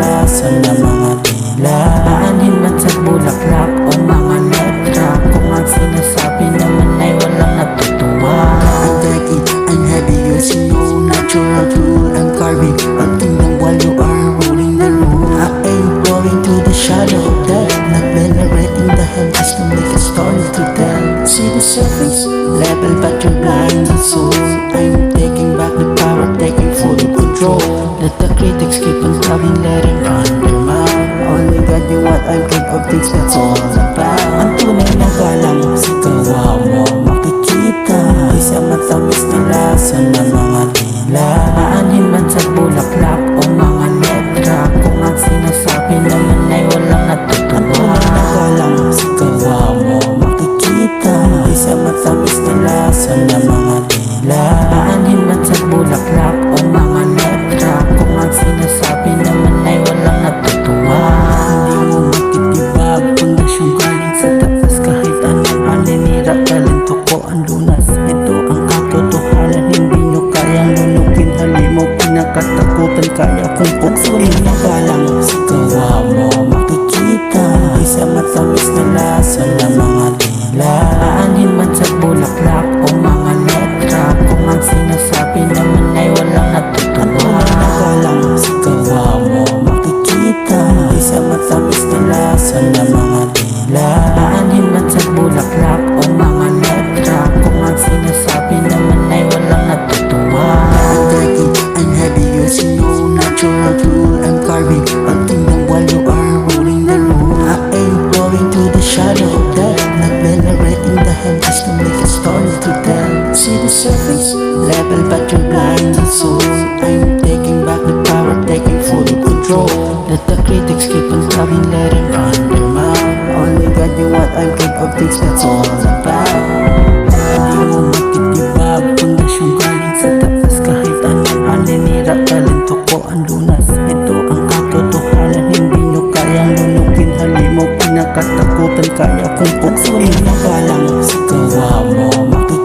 lason ng mga dila. Aanhin man sa bulaklak o mga letra, kung ang sinasabi naman ay walang natutuwa. I'm taking, I'm heavy using no natural tool. I'm carving until the while you are rolling the room. I ain't going to the shadow of death, not venerating the hell just to make a story to tell. See the surface level but you're blinded soul. I'm taking back the power, taking full control. Let the critics keep on talking, let them run their mouth. Only God knew what I'm capable of, things that's all about. Ang tunay na galang sa gawa mo makikita, isa matamis na lason ng mga dila. Aanhin man sa bulaklak o mga letra, kung ang sinasabi naman ay walang natutuwa. Ang tunay na galang sa gawa mo makikita, isa matamis na lason ng mga dila. Aanhin man sa bulaklak o mga letra, kung ang sinasabi naman ay walang natutuwa. Hindi mo makitibag, pundasyon galing sa taas. Kahit anong paninira, talento ko ang lunas. Ito ang katotohanan, hindi nyo kayang lunukin. Halimaw, pinakatakutan, kaya kong puksuin. Ang galang sa gawa mo makikita, isa matamis na lason ng mga dila. Aanhin man sa bulaklak o mga letra, kung ang sinasabi naman ay walang natutuwa. Ang galang sa gawa mo makikita, isa matamis na lason ng mga dila. Aanhin man sa bulaklak o mga letra, kung ang sinasabi naman ay walang natutuwa. I'm taking, I'm heavy using no natural tool. I'm carving until the while you are rolling the room. I ain't going to the shadow of death, not venerating the hell just to make a story to tell. See the surface level but you're blinded soul. I'm taking back the power, taking full control. Let the critics keep on talking, let them run their mouth. Only God knew what I'm capable of, things that's all about. Hindi mo makitibag, pundasyon galing sa taas. Kahit anong paninira, talento ko ang lunas. Ito ang katotohanan, hindi nyo kayang lunukin. Halimaw, pinakatakutan, kaya kong puksuin. Ang galang sa gawa mo makikita,